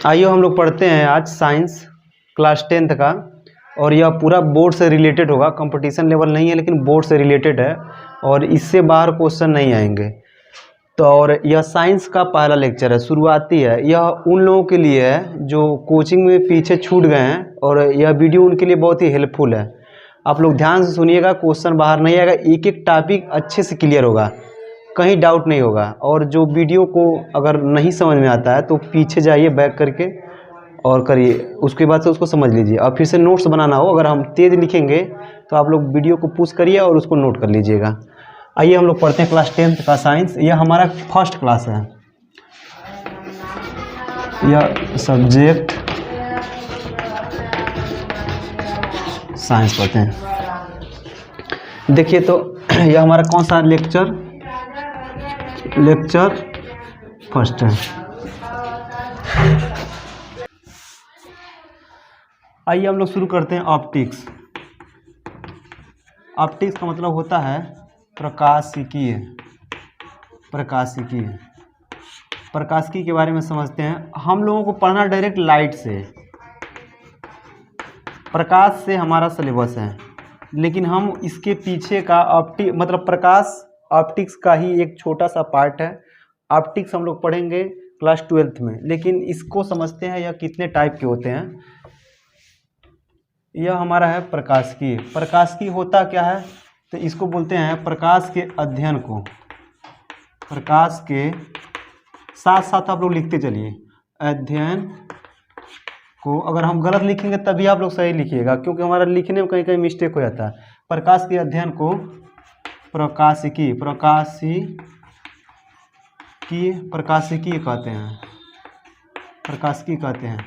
आइए हम लोग पढ़ते हैं आज साइंस क्लास 10th का, और यह पूरा बोर्ड से रिलेटेड होगा। कंपटीशन लेवल नहीं है लेकिन बोर्ड से रिलेटेड है और इससे बाहर क्वेश्चन नहीं आएंगे। तो और यह साइंस का पहला लेक्चर है, शुरुआती है। यह उन लोगों के लिए है जो कोचिंग में पीछे छूट गए हैं और यह वीडियो उनके लिए बहुत ही हेल्पफुल है। आप लोग ध्यान से सुनिएगा, क्वेश्चन बाहर नहीं आएगा, एक एक टॉपिक अच्छे से क्लियर होगा, कहीं डाउट नहीं होगा। और जो वीडियो को अगर नहीं समझ में आता है तो पीछे जाइए बैक करके और करिए, उसके बाद से उसको समझ लीजिए। और फिर से नोट्स बनाना हो, अगर हम तेज़ लिखेंगे तो आप लोग वीडियो को पुश करिए और उसको नोट कर लीजिएगा। आइए हम लोग पढ़ते हैं क्लास 10th का साइंस। यह हमारा फर्स्ट क्लास है। यह सब्जेक्ट साइंस पढ़ते हैं। देखिए तो यह हमारा कौन सा लेक्चर फर्स्ट है। आइए हम लोग शुरू करते हैं ऑप्टिक्स। ऑप्टिक्स का मतलब होता है प्रकाशिकी के बारे में समझते हैं। हम लोगों को पढ़ना डायरेक्ट लाइट से, प्रकाश से हमारा सिलेबस है, लेकिन हम इसके पीछे का प्रकाश ऑप्टिक्स का ही एक छोटा सा पार्ट है। ऑप्टिक्स हम लोग पढ़ेंगे क्लास 12th में, लेकिन इसको समझते हैं यह कितने टाइप के होते हैं। यह हमारा है प्रकाशिकी होता क्या है, तो इसको बोलते हैं प्रकाश के अध्ययन को। प्रकाश के साथ साथ आप लोग लिखते चलिए, अध्ययन को। अगर हम गलत लिखेंगे तभी आप लोग सही लिखिएगा, क्योंकि हमारा लिखने में कहीं कहीं मिस्टेक हो जाता है। प्रकाश के अध्ययन को प्रकाशिकी कहते हैं।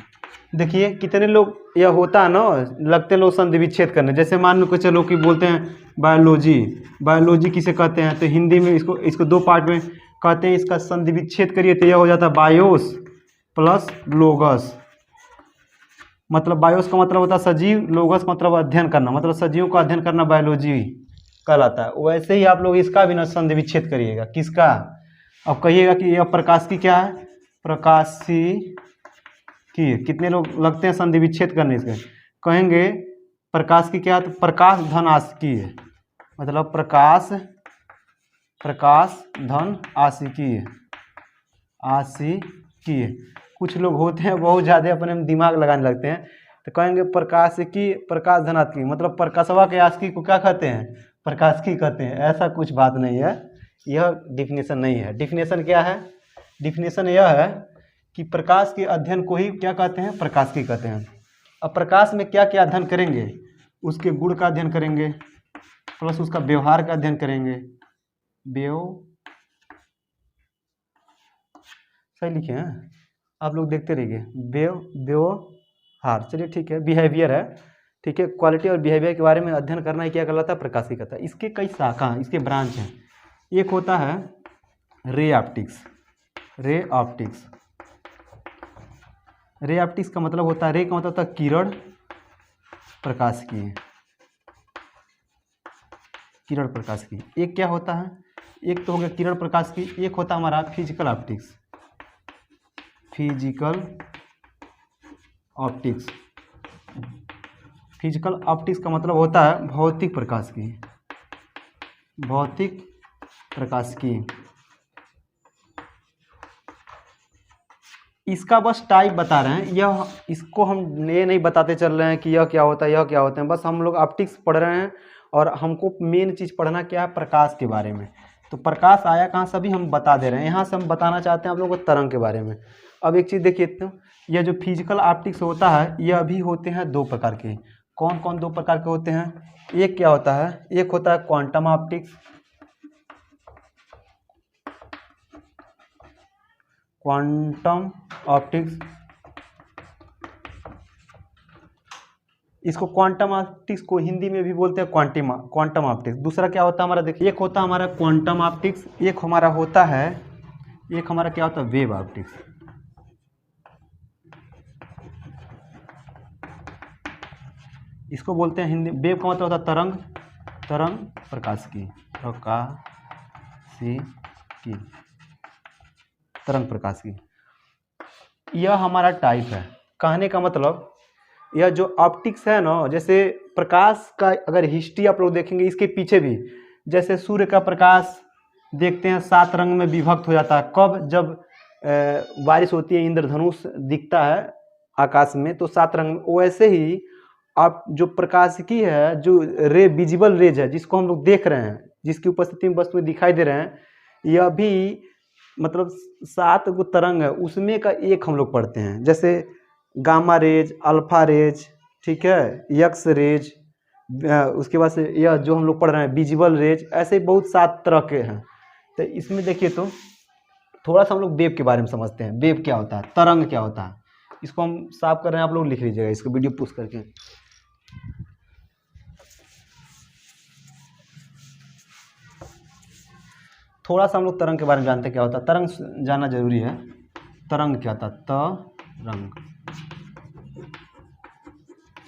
देखिए कितने लोग यह होता है ना, लगते लोग संधि विच्छेद करने। जैसे मान लो कि चलो कि बोलते हैं बायोलॉजी किसे कहते हैं, तो हिंदी में इसको दो पार्ट में कहते हैं। इसका संधि विच्छेद करिए तो यह हो जाता है बायोस प्लस लोगस। मतलब बायोस का मतलब होता है सजीव, लोगस मतलब अध्ययन करना, मतलब सजीवों का अध्ययन करना बायोलॉजी कहलाता है। वैसे ही आप लोग इसका भी ना संधि विच्छेद करिएगा। किसका? अब कहिएगा कि यह प्रकाशिकी क्या है, प्रकाशिकी। कितने लोग लगते हैं संधि विच्छेद करने इसके? कहेंगे प्रकाशिकी क्या है, तो प्रकाश धन आशिकी है, मतलब प्रकाश धन आशिकी। कुछ लोग होते हैं बहुत ज़्यादा अपने में दिमाग लगाने लगते हैं, तो कहेंगे प्रकाशिकी प्रकाश धन आशिकी, मतलब प्रकाशवा के आशिकी को क्या कहते हैं, प्रकाशिकी कहते हैं। ऐसा कुछ बात नहीं है, यह डिफिनेशन नहीं है। डिफिनेशन क्या है? डिफिनेशन यह है कि प्रकाश के अध्ययन को ही क्या कहते हैं, प्रकाशिकी कहते हैं। अब प्रकाश में क्या क्या अध्ययन करेंगे, उसके गुण का अध्ययन करेंगे, प्लस उसका व्यवहार का अध्ययन करेंगे। सही लिखे हैं आप लोग, देखते रहिए। व्यवहार, चलिए ठीक है, बिहेवियर है, ठीक है। क्वालिटी और बिहेवियर के बारे में अध्ययन करना ही क्या कहलाता है, प्रकाशिकी कहता है। इसके कई शाखा, इसके ब्रांच हैं। एक होता है रे ऑप्टिक्स का मतलब होता है, रे का मतलब होता है किरण प्रकाशिकी। एक क्या होता है, एक तो हो गया किरण प्रकाशिकी, एक होता है हमारा फिजिकल ऑप्टिक्स का मतलब होता है भौतिक प्रकाशिकी। इसका बस टाइप बता रहे हैं, इसको हम ये नहीं बताते चल रहे हैं कि यह क्या होता है, बस हम लोग ऑप्टिक्स पढ़ रहे हैं और हमको मेन चीज़ पढ़ना क्या है, प्रकाश के बारे में। तो प्रकाश आया कहाँ से अभी हम बता दे रहे हैं। यहाँ से हम बताना चाहते हैं आप लोगों को तरंग के बारे में। अब एक चीज़ देखिए, तो यह जो फिजिकल ऑप्टिक्स होता है, यह भी होते हैं दो प्रकार के। कौन कौन दो प्रकार के होते हैं? एक क्या होता है, एक होता है क्वांटम ऑप्टिक्स। इसको क्वांटम ऑप्टिक्स को हिंदी में भी बोलते हैं क्वांटम ऑप्टिक्स। दूसरा क्या होता है हमारा, देखिए, एक होता है हमारा क्वांटम ऑप्टिक्स, एक हमारा क्या होता है वेव ऑप्टिक्स। इसको बोलते हैं हिंदी, वेव का मतलब होता है तरंग प्रकाशिकी। तरंग प्रकाशिकी। यह हमारा टाइप है। कहने का मतलब यह जो ऑप्टिक्स है ना, जैसे प्रकाश का अगर हिस्ट्री आप लोग देखेंगे इसके पीछे भी, जैसे सूर्य का प्रकाश देखते हैं 7 रंग में विभक्त हो जाता है। कब? जब बारिश होती है, इंद्रधनुष दिखता है आकाश में तो 7 रंग में। वैसे ही आप जो प्रकाश की है, जो रे विजिबल रेज है जिसको हम लोग देख रहे हैं, जिसकी उपस्थिति में वस्तु दिखाई दे रहे हैं, यह भी मतलब 7 गो तरंग है, उसमें का एक हम लोग पढ़ते हैं। जैसे गामा रेज, अल्फा रेज, ठीक है, एक्स रेज, उसके बाद से यह जो हम लोग पढ़ रहे हैं विजिबल रेज, ऐसे बहुत 7 तरह के हैं। तो इसमें देखिए तो थोड़ा सा हम लोग वेव के बारे में समझते हैं। वेव क्या होता है, तरंग क्या होता है, इसको हम साफ कर रहे हैं, आप लोग लिख लीजिएगा इसको वीडियो पुश करके। थोड़ा सा हम लोग तरंग के बारे में जानते हैं क्या होता है। तरंग जानना जरूरी है। तरंग क्या होता है? तरंग,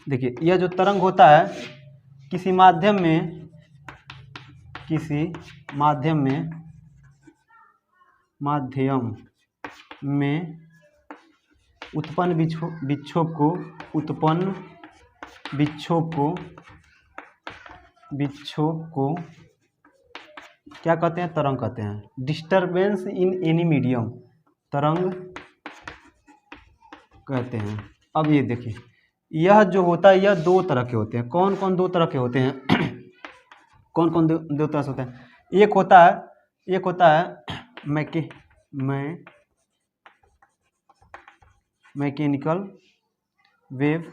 देखिए यह जो तरंग होता है किसी माध्यम में उत्पन्न विक्षोभ को क्या कहते हैं? तरंग कहते हैं। डिस्टरबेंस इन एनी मीडियम, तरंग कहते हैं। अब ये देखिए, यह जो होता है यह 2 तरह के होते हैं। कौन कौन 2 तरह के होते हैं? कौन कौन दो तरह से होते हैं? एक होता है मैकेनिकल वेव,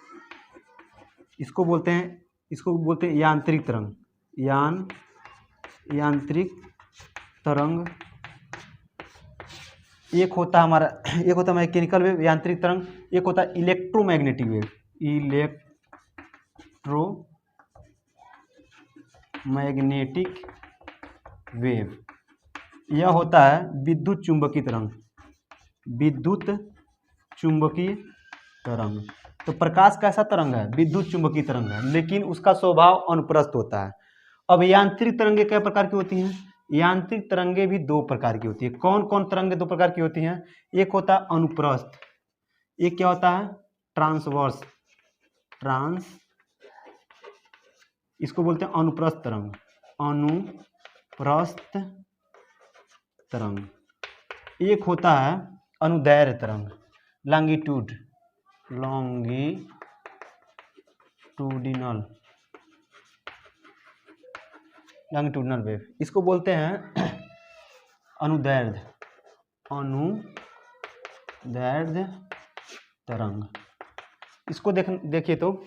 इसको बोलते हैं यांत्रिक तरंग, यांत्रिक तरंग। एक होता है मैकेनिकल वेव, यांत्रिक तरंग। एक होता है इलेक्ट्रोमैग्नेटिक वेव, इलेक्ट्रोमैग्नेटिक वेव। यह होता है विद्युत चुंबकीय तरंग। तो प्रकाश कैसा तरंग है? विद्युत चुंबकीय तरंग है, लेकिन उसका स्वभाव अनुप्रस्थ होता है। अब यांत्रिक तरंगे कई प्रकार की होती हैं? यांत्रिक तरंगे भी 2 प्रकार की होती है। कौन कौन तरंगे 2 प्रकार की होती हैं? एक होता है अनुप्रस्थ, एक क्या होता है? ट्रांसवर्स, इसको बोलते हैं अनुप्रस्थ तरंग। एक होता है अनुदैर्ध्य तरंग, लॉन्गिट्यूडिनल वेव, इसको बोलते हैं अनुदैर्ध्य तरंग। इसको देखिए तो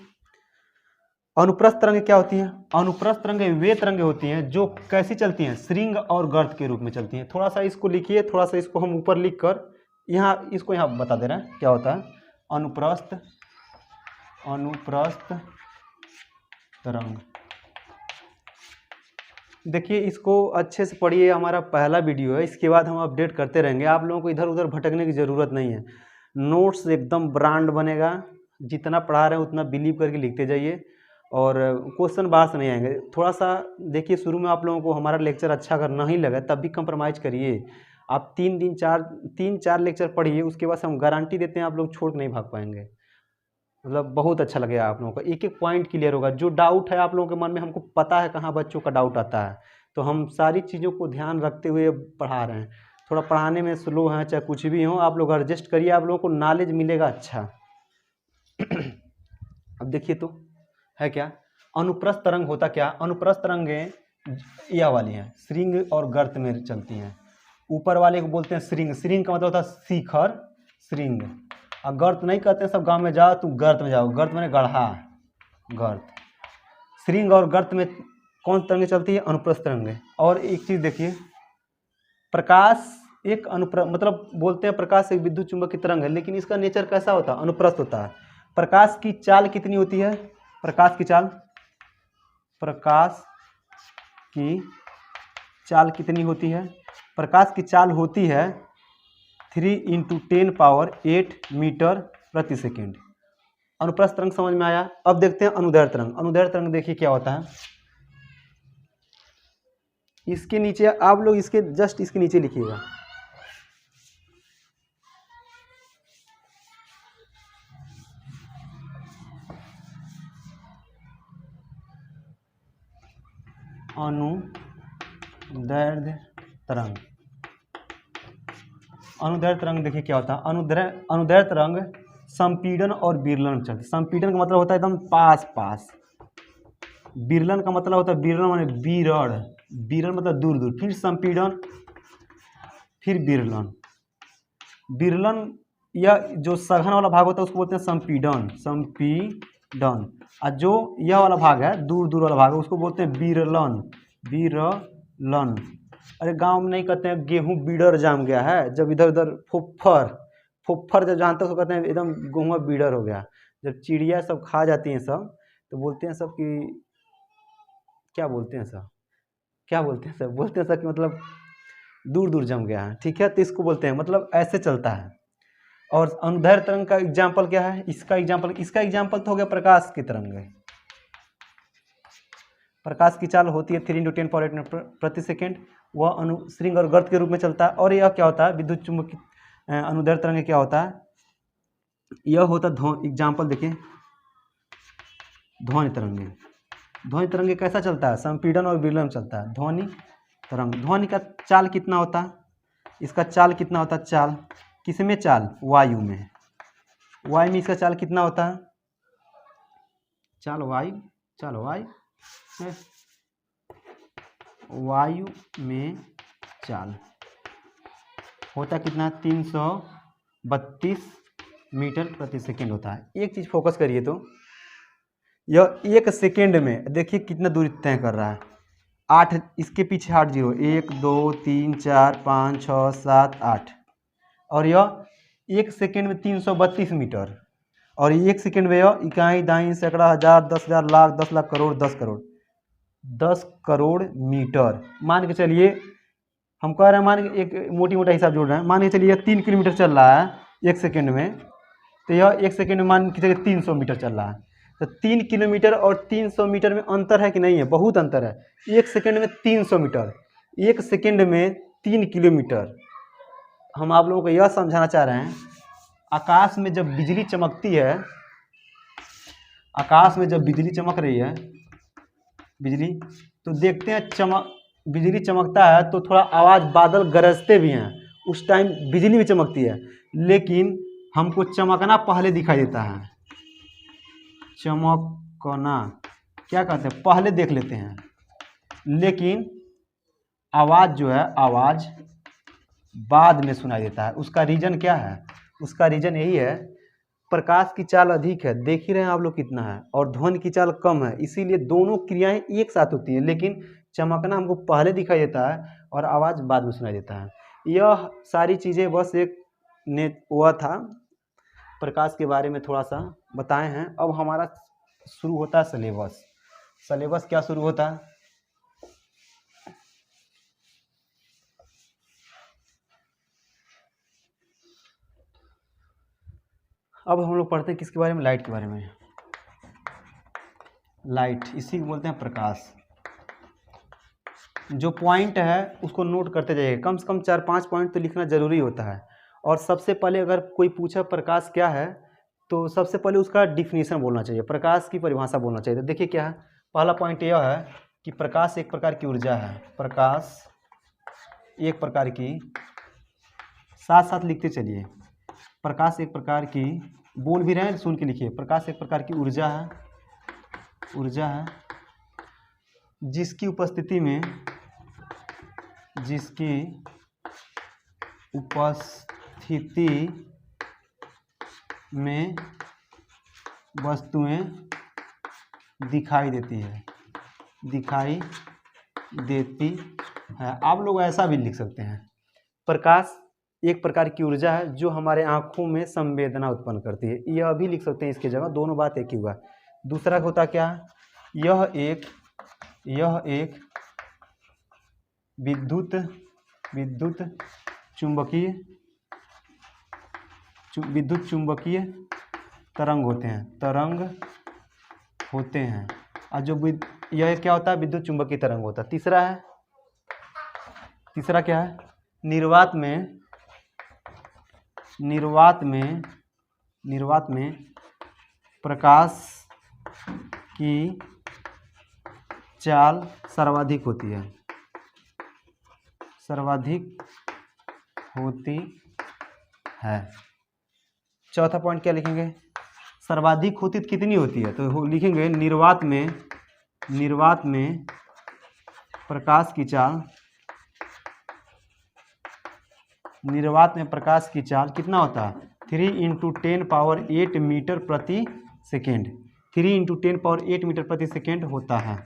अनुप्रस्थ तरंगे क्या होती हैं? अनुप्रस्थ तरंगे वे तरंगे होती हैं जो कैसी चलती हैं? श्रृंग और गर्त के रूप में चलती हैं। थोड़ा सा इसको लिखिए, थोड़ा सा इसको हम ऊपर लिख कर इसको यहाँ बता दे रहे हैं क्या होता है। अनुप्रस्थ तरंग, देखिए इसको अच्छे से पढ़िए। हमारा पहला वीडियो है, इसके बाद हम अपडेट करते रहेंगे। आप लोगों को इधर उधर भटकने की ज़रूरत नहीं है। नोट्स एकदम ब्रांड बनेगा, जितना पढ़ा रहे हैं उतना बिलीव करके लिखते जाइए, और क्वेश्चन बाहर से नहीं आएंगे। थोड़ा सा देखिए, शुरू में आप लोगों को हमारा लेक्चर अच्छा अगर नहीं लगा तब भी कंप्रोमाइज़ करिए। आप 3-4 लेक्चर पढ़िए, उसके बाद हम गारंटी देते हैं आप लोग छोड़ के नहीं भाग पाएंगे। मतलब बहुत अच्छा लगेगा आप लोगों को, एक एक पॉइंट क्लियर होगा। जो डाउट है आप लोगों के मन में, हमको पता है कहाँ बच्चों का डाउट आता है, तो हम सारी चीज़ों को ध्यान रखते हुए पढ़ा रहे हैं। थोड़ा पढ़ाने में स्लो हैं चाहे कुछ भी हो, आप लोग एडजस्ट करिए, आप लोगों को नॉलेज मिलेगा अच्छा। अब देखिए तो है क्या अनुप्रस्थ तरंग होता क्या? अनुप्रस्थ तरंगें यह वाली हैं, श्रृंग और गर्त में चलती हैं। ऊपर वाले को बोलते हैं श्रृंग, श्रृंग का मतलब होता है शिखर, श्रृंग। और गर्त नहीं कहते हैं, सब गांव में जाओ तुम गर्त में जाओ, गर्त मैंने गढ़ा, गर्त। श्रृंग और गर्त में कौन तरंगे चलती है? अनुप्रस्थ तरंगे। और एक चीज़ देखिए, प्रकाश एक मतलब बोलते हैं प्रकाश एक विद्युत चुंबकीय तरंग है, लेकिन इसका नेचर कैसा होता है? अनुप्रस्थ होता है। प्रकाश की चाल कितनी होती है? प्रकाश की चाल कितनी होती है? प्रकाश की चाल होती है 3 × 10⁸ मीटर प्रति सेकेंड। अनुप्रस्थ तरंग समझ में आया। अब देखते हैं अनुदैर्ध्य तरंग। अनुदैर्ध्य तरंग देखिए क्या होता है। इसके नीचे आप लोग इसके नीचे लिखिएगा, अनुदैर्ध्य तरंग। अनुदैर्ध्य तरंग देखिए क्या होता है। अनुदैर्ध्य तरंग संपीड़न और विरलन चलती। संपीड़न का मतलब होता है एकदम पास पास, विरलन का मतलब होता है, विरलन माने विरण, विरण मतलब दूर दूर, फिर संपीड़न, फिर विरलन। विरलन या जो सघन वाला भाग होता है उसको बोलते हैं संपीड़न, संपीड़न। और जो यह वाला भाग है, दूर दूर वाला भाग है, उसको बोलते हैं विरलन, विरलन। अरे गांव में नहीं कहते हैं गेहूं बीडर जाम गया है, जब इधर उधर फुफ्फर, फुफ्फर जब जानते हो तो कहते हैं एकदम गेहूं बीडर हो गया। जब चिड़िया सब खा जाती हैं सब, तो बोलते हैं सब कि क्या बोलते हैं सब, क्या बोलते हैं सब, बोलते हैं सब कि मतलब दूर दूर जम गया है, ठीक है। तो इसको बोलते हैं, मतलब ऐसे चलता है। और अनुदैर्ध्य तरंग का एग्जाम्पल क्या है, इसका एग्जाम्पल तो हो गया प्रकाश की तरंग है। प्रकाश की चाल होती है 3 × 10⁸ मीटर प्रति सेकेंड। वह अनुश्रृंग और गर्त के रूप में चलता है। और यह क्या होता है, विद्युत चुम्बकीय अनुदैर्ध्य तरंग क्या होता है, यह होता है एग्जाम्पल देखिए ध्वनि तरंग। ध्वनि तरंग कैसा चलता है, संपीड़न और विरलन चलता है। ध्वनि तरंग, ध्वनि का चाल कितना होता है, इसका चाल कितना होता है, चाल किसमें, चाल वायु में, वायु में इसका चाल कितना होता है, चाल वायु, चाल वायु में चाल होता कितना, 332 मीटर प्रति सेकेंड होता है। एक चीज फोकस करिए तो, यह 1 सेकेंड में देखिए कितना दूरी तय कर रहा है। 8 इसके पीछे 8 जीरो, 1 2 3 4 5 6 7 8, और यह 1 सेकेंड में 332 मीटर। और 1 सेकेंड में यह इकाई दाई सैकड़ा हजार 10,000 लाख 10 लाख करोड़ 10 करोड़ 10 करोड़ मीटर। मान के चलिए, हम कह रहे हैं, मान के एक मोटी मोटा हिसाब जोड़ रहे हैं, मान के चलिए 3 किलोमीटर चल रहा है 1 सेकेंड में, तो यह 1 सेकेंड में मान के चलिए 300 मीटर चल रहा है। तो 3 किलोमीटर और 300 मीटर में अंतर है कि नहीं है, बहुत अंतर है। 1 सेकेंड में 300 मीटर, 1 सेकेंड में 3 किलोमीटर। हम आप लोगों को यह समझाना चाह रहे हैं, आकाश में जब बिजली चमकती है, आकाश में जब बिजली चमक रही है, बिजली, तो देखते हैं बिजली चमकता है तो थोड़ा आवाज़, बादल गरजते भी हैं, उस टाइम बिजली भी चमकती है, लेकिन हमको चमकना पहले दिखाई देता है। चमकना क्या कहते हैं, पहले देख लेते हैं, लेकिन आवाज़ जो है, आवाज़ बाद में सुनाई देता है। उसका रीजन क्या है, उसका रीजन यही है, प्रकाश की चाल अधिक है, देख ही रहे हैं आप लोग कितना है, और ध्वनि की चाल कम है, इसीलिए दोनों क्रियाएं एक साथ होती हैं, लेकिन चमकना हमको पहले दिखाई देता है और आवाज़ बाद में सुनाई देता है। यह सारी चीज़ें बस एक ने हुआ था, प्रकाश के बारे में थोड़ा सा बताए हैं। अब हमारा शुरू होता है सिलेबस। सिलेबस क्या शुरू होता है, अब हम लोग पढ़ते हैं किसके बारे में, लाइट के बारे में। लाइट, इसी को बोलते हैं प्रकाश। जो पॉइंट है उसको नोट करते जाइए, कम से कम 4-5 पॉइंट तो लिखना जरूरी होता है। और सबसे पहले अगर कोई पूछा प्रकाश क्या है, तो सबसे पहले उसका डिफिनीशन बोलना चाहिए, प्रकाश की परिभाषा बोलना चाहिए। तो देखिए क्या है, पहला पॉइंट यह है कि प्रकाश एक प्रकार की ऊर्जा है। प्रकाश एक प्रकार की, साथ साथ लिखते चलिए, प्रकाश एक प्रकार की, बोल भी रहे हैं सुन के लिखिए, प्रकाश एक प्रकार की ऊर्जा है, ऊर्जा है जिसकी उपस्थिति में, जिसकी उपस्थिति में वस्तुएं दिखाई देती है, दिखाई देती है। आप लोग ऐसा भी लिख सकते हैं, प्रकाश एक प्रकार की ऊर्जा है जो हमारे आँखों में संवेदना उत्पन्न करती है, यह भी लिख सकते हैं इसकी जगह, दोनों बात एक ही हुआ। दूसरा होता क्या है, यह एक विद्युत चुंबकीय तरंग होते हैं, और जो यह क्या होता है, विद्युत चुंबकीय तरंग होता है। तीसरा क्या है, निर्वात में प्रकाश की चाल सर्वाधिक होती है, सर्वाधिक होती है। चौथा पॉइंट क्या लिखेंगे, सर्वाधिक होती तो कितनी होती है, तो लिखेंगे निर्वात में प्रकाश की चाल, निर्वात में प्रकाश की चाल कितना होता है, 3 × 10⁸ मीटर प्रति सेकेंड, 3 × 10⁸ मीटर प्रति सेकेंड होता है।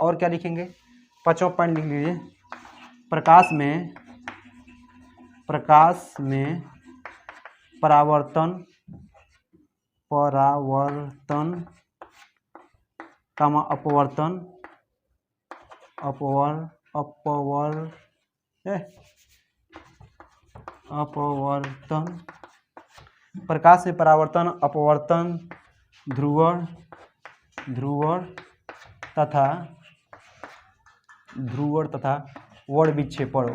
और क्या लिखेंगे, पांचवा पॉइंट लिख लीजिए, प्रकाश में परावर्तन अपवर्तन, प्रकाश में परावर्तन, अपवर्तन, ध्रुवण तथा वर्ण विक्षेपण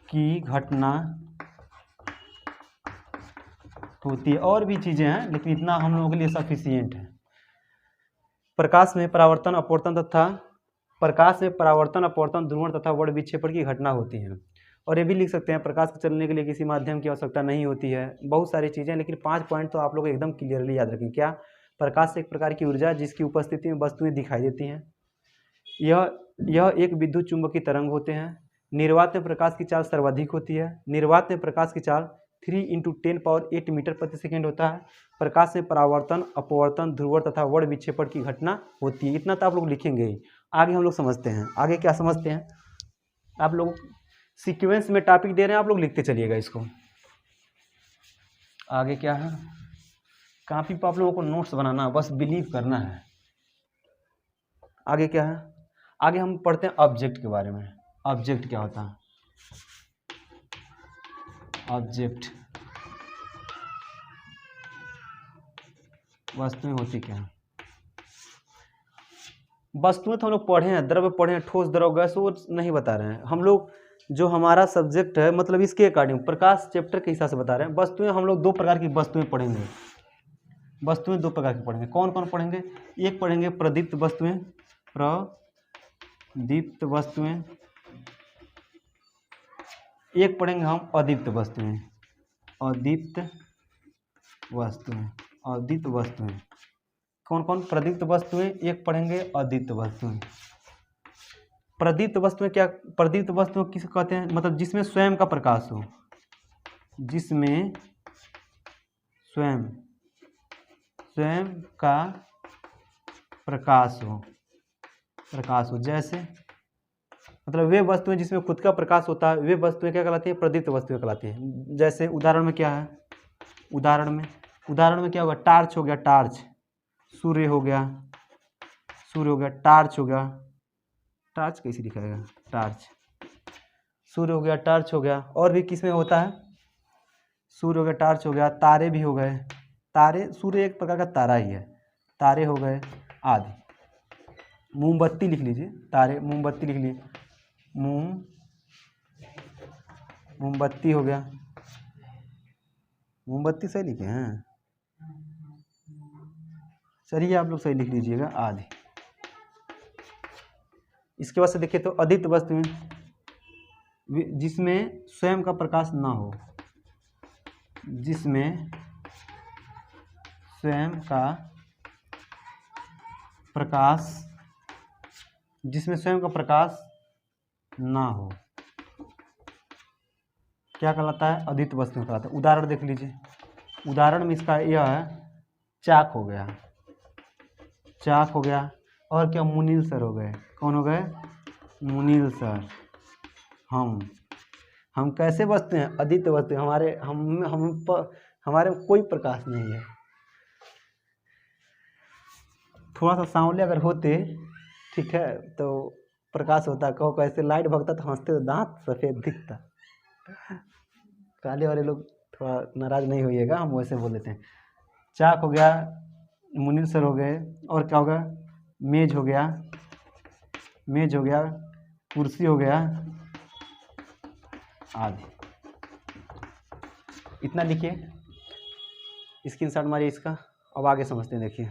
की घटना होती है। और भी चीजें हैं लेकिन इतना हम लोगों के लिए सफिशिएंट है। प्रकाश में परावर्तन अपवर्तन, ध्रुवण तथा वर्ण विक्षेपण की घटना होती है। और ये भी लिख सकते हैं, प्रकाश को चलने के लिए किसी माध्यम की आवश्यकता नहीं होती है। बहुत सारी चीज़ें, लेकिन 5 पॉइंट तो आप लोग एकदम क्लियरली याद रखें। क्या, प्रकाश एक प्रकार की ऊर्जा जिसकी उपस्थिति में वस्तुएं दिखाई देती हैं। यह एक विद्युत चुंबकीय तरंग होते हैं। निर्वात में प्रकाश की चाल सर्वाधिक होती है। निर्वात में प्रकाश की चाल 3 × 10⁸ मीटर प्रति सेकेंड होता है। प्रकाश में परावर्तन, अपवर्तन, ध्रुवण तथा वर्ण विक्षेपण की घटना होती है। इतना तो आप लोग लिखेंगे ही। आगे हम लोग समझते हैं, आगे क्या समझते हैं। आप लोग सीक्वेंस में टॉपिक दे रहे हैं, आप लोग लिखते चलिएगा इसको। आगे क्या है, कॉपी पर आप लोगों को नोट्स बनाना, बस बिलीव करना है। आगे क्या है, आगे हम पढ़ते हैं ऑब्जेक्ट के बारे में। ऑब्जेक्ट क्या होता है, ऑब्जेक्ट वस्तुएं होती क्या है। वस्तुएं तो हम लोग पढ़े हैं, द्रव्य पढ़े हैं, ठोस, द्रव, गैस, वो नहीं बता रहे हैं हम लोग। जो हमारा सब्जेक्ट है, मतलब इसके अकॉर्डिंग प्रकाश चैप्टर के हिसाब से बता रहे हैं। वस्तुएं हम लोग 2 प्रकार की वस्तुएं पढ़ेंगे। वस्तुएं 2 प्रकार की पढ़ेंगे। कौन कौन पढ़ेंगे, एक पढ़ेंगे प्रदीप्त वस्तुएं, एक पढ़ेंगे हम अदीप्त वस्तुएं। कौन कौन, प्रदीप्त वस्तुएं, एक पढ़ेंगे अदीप्त वस्तुएं। प्रदीप्त वस्तुएं क्या, प्रदीप्त वस्तुएं किसे कहते हैं, मतलब जिसमें स्वयं का प्रकाश हो, जिसमें स्वयं का प्रकाश हो। जैसे मतलब वे वस्तुएं जिसमें खुद का प्रकाश होता है, वे वस्तुएं क्या कहलाती हैं, प्रदीप्त वस्तुएं कहलाती हैं। जैसे उदाहरण में क्या है, उदाहरण में क्या होगा, टार्च हो गया, टार्च, सूर्य हो गया, टार्च हो गया, टार्च कैसे दिखाएगा, टार्च, सूर्य हो गया, टार्च हो गया। और भी किसमें होता है, सूर्य हो गया, टार्च हो गया, तारे भी हो गए, तारे, सूर्य एक प्रकार का तारा ही है, तारे हो गए आदि। मोमबत्ती लिख लीजिए, तारे, मोमबत्ती लिख लीजिए, मोमबत्ती हो गया, मोमबत्ती सही लिखे हैं, चलिए आप लोग सही लिख लीजिएगा, आदि। इसके बाद से देखिए तो अदीप्त वस्तुएं, जिसमें स्वयं का प्रकाश ना हो, जिसमें स्वयं का प्रकाश ना हो, क्या कहलाता है, अदीप्त वस्तु कहलाता है। उदाहरण देख लीजिए, उदाहरण में इसका यह है, चाक हो गया, और क्या, मुनील सर हो गए। कौन हो गए, मुनील सर। हम कैसे वस्तु हैं, अदीप्त वस्तु, हमारे कोई प्रकाश नहीं है। थोड़ा सा सांवले अगर होते, ठीक है, तो प्रकाश होता। कहो कैसे लाइट भगता तो हंसते तो दांत सफेद दिखता। काले वाले लोग थोड़ा नाराज नहीं होइएगा, हम वैसे बोल देते हैं। चाक हो गया, मुनील सर हो गए, और क्या होगा, मेज हो गया, कुर्सी हो गया आदि। इतना लिखिए, स्क्रीनशॉट मारिए इसका। अब आगे समझते हैं, देखिए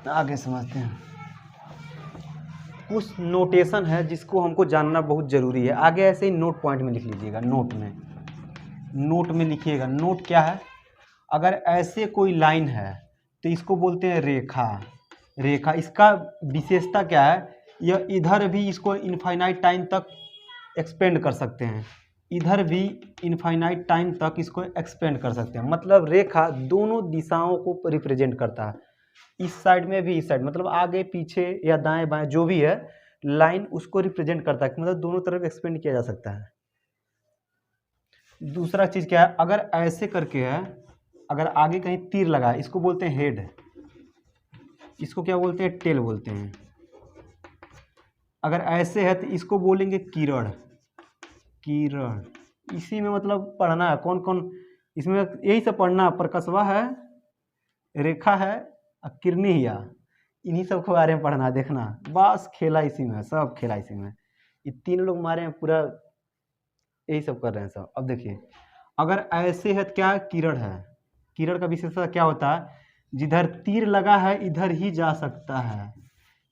आगे समझते हैं। कुछ नोटेशन है जिसको हमको जानना बहुत ज़रूरी है। आगे ऐसे ही नोट पॉइंट में लिख लीजिएगा, नोट में लिखिएगा। नोट क्या है? अगर ऐसे कोई लाइन है तो इसको बोलते हैं रेखा। इसका विशेषता क्या है? यह इधर भी इसको इनफाइनाइट टाइम तक एक्सपेंड कर सकते हैं, इधर भी इनफाइनाइट टाइम तक इसको एक्सपेंड कर सकते हैं। मतलब रेखा दोनों दिशाओं को रिप्रेजेंट करता है, इस साइड में भी, इस साइड, मतलब आगे पीछे या दाएं बाएं जो भी है लाइन उसको रिप्रेजेंट करता है, मतलब दोनों तरफ एक्सपेंड किया जा सकता है। दूसरा चीज़ क्या है? अगर ऐसे करके है, अगर आगे कहीं तीर लगा है, इसको बोलते हैं हेड, इसको क्या बोलते हैं? टेल बोलते हैं। अगर ऐसे है तो इसको बोलेंगे किरण। इसी में मतलब पढ़ना है कौन कौन, इसमें यही सब पढ़ना, प्रकसवा है, रेखा है, किरनी हिया, इन्हीं सब के बारे में पढ़ना, देखना। बस खेला इसी में, सब खेला इसी में। ये तीन लोग मारे हैं पूरा, यही सब कर रहे हैं सब। अब देखिए, अगर ऐसे है तो क्या? किरण है। किरण का विशेषता क्या होता है? जिधर तीर लगा है इधर ही जा सकता है।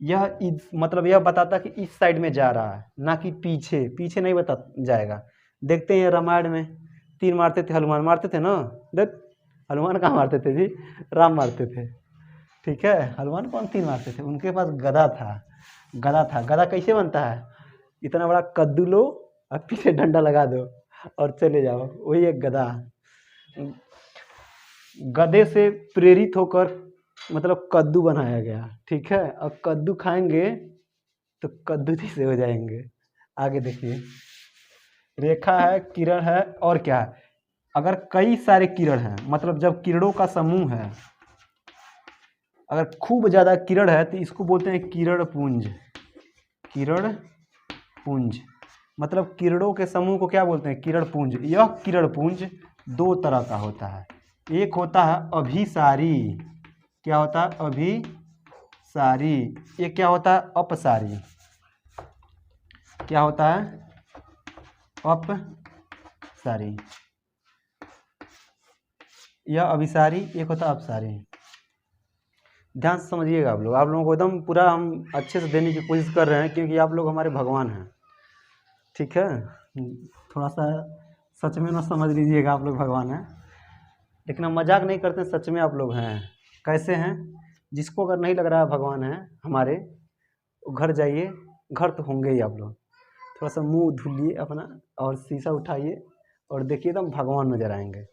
यह मतलब यह बताता है कि इस साइड में जा रहा है, ना कि पीछे नहीं बता जाएगा। देखते हैं रामायण में तीर मारते थे, हनुमान मारते थे ना, देख हनुमान कहाँ मारते थे जी? राम मारते थे, ठीक है। हनुमान कौन तीर मारते थे? उनके पास गदा था। गदा कैसे बनता है? इतना बड़ा कद्दू लो और पीछे डंडा लगा दो और चले जाओ, वही एक गदा। गधे से प्रेरित होकर मतलब कद्दू बनाया गया, ठीक है। अब कद्दू खाएंगे तो कद्दू जैसे हो जाएंगे। आगे देखिए, रेखा है, किरण है, और क्या है? अगर कई सारे किरण हैं, मतलब जब किरणों का समूह है, अगर खूब ज़्यादा किरण है तो इसको बोलते हैं किरण पुंज। मतलब किरणों के समूह को क्या बोलते हैं? किरण पुंज। यह किरण पुंज दो तरह का होता है। एक होता है अभिसारी, क्या होता है? अभिसारी। एक क्या होता है? अपसारी। क्या होता है? अपसारी। यह अभिसारी, एक होता है अपसारी। ध्यान से समझिएगा आप लोगों को एकदम पूरा हम अच्छे से देने की कोशिश कर रहे हैं, क्योंकि आप लोग हमारे भगवान हैं, ठीक है। थोड़ा सा सच में ना समझ लीजिएगा, आप लोग भगवान हैं, लेकिन हम मजाक नहीं करते, सच में आप लोग हैं। कैसे हैं? जिसको अगर नहीं लग रहा है भगवान है हमारे, घर जाइए, घर तो होंगे ही आप लोग। थोड़ा सा मुंह धुलिए अपना और शीशा उठाइए और देखिए, एकदम भगवान नजर आएंगे।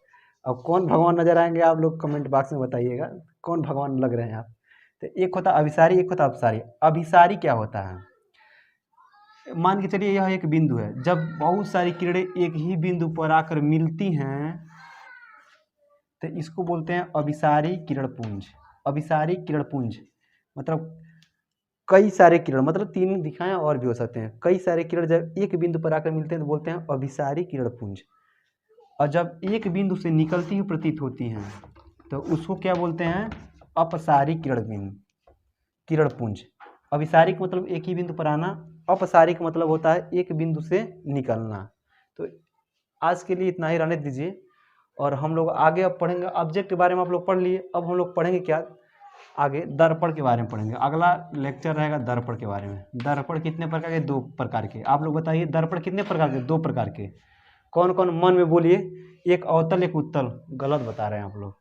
अब कौन भगवान नजर आएंगे आप लोग कमेंट बॉक्स में बताइएगा, कौन भगवान लग रहे हैं आप। तो एक होता अभिसारी, एक होता अपसारी। अभिसारी क्या होता है? मान के चलिए यह एक बिंदु है, जब बहुत सारी किरणें एक ही बिंदु पर आकर मिलती हैं तो इसको बोलते हैं अभिसारी किरण पुंज। मतलब कई सारे किरण, मतलब तीन दिखाएं और भी हो सकते हैं। कई सारे किरण जब एक बिंदु पर आकर मिलते हैं तो बोलते हैं अभिसारी किरण पुंज। और जब एक बिंदु से निकलती हुई प्रतीत होती हैं तो उसको क्या बोलते हैं? अपसारी किरण पुंज। अभिसारी का मतलब एक ही बिंदु पर आना, अपसारी का मतलब होता है एक बिंदु से निकलना। तो आज के लिए इतना ही रहने दीजिए, और हम लोग आगे अब पढ़ेंगे। ऑब्जेक्ट के बारे में आप लोग पढ़ लिए, अब हम लोग पढ़ेंगे क्या? आगे दर्पण के बारे में पढ़ेंगे। अगला लेक्चर रहेगा दर्पण के बारे में। दर्पण कितने प्रकार के? 2 प्रकार के। आप लोग बताइए, दर्पण कितने प्रकार के? 2 प्रकार के। कौन कौन मन में बोलिए। एक अवतल, एक उत्तल। गलत बता रहे हैं आप लोग।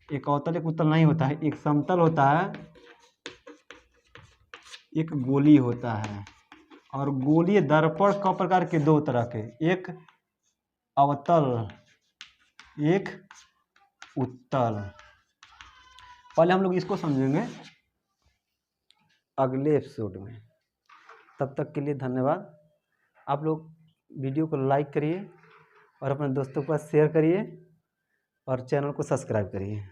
एक अवतल, एक उत्तल नहीं होता है, एक समतल होता है, एक गोली होता है। और गोलीय दर्पण का प्रकार के 2 तरह के, एक अवतल, एक उत्तल। पहले हम लोग इसको समझेंगे अगले एपिसोड में। तब तक के लिए धन्यवाद। आप लोग वीडियो को लाइक करिए और अपने दोस्तों के पास शेयर करिए और चैनल को सब्सक्राइब करिए।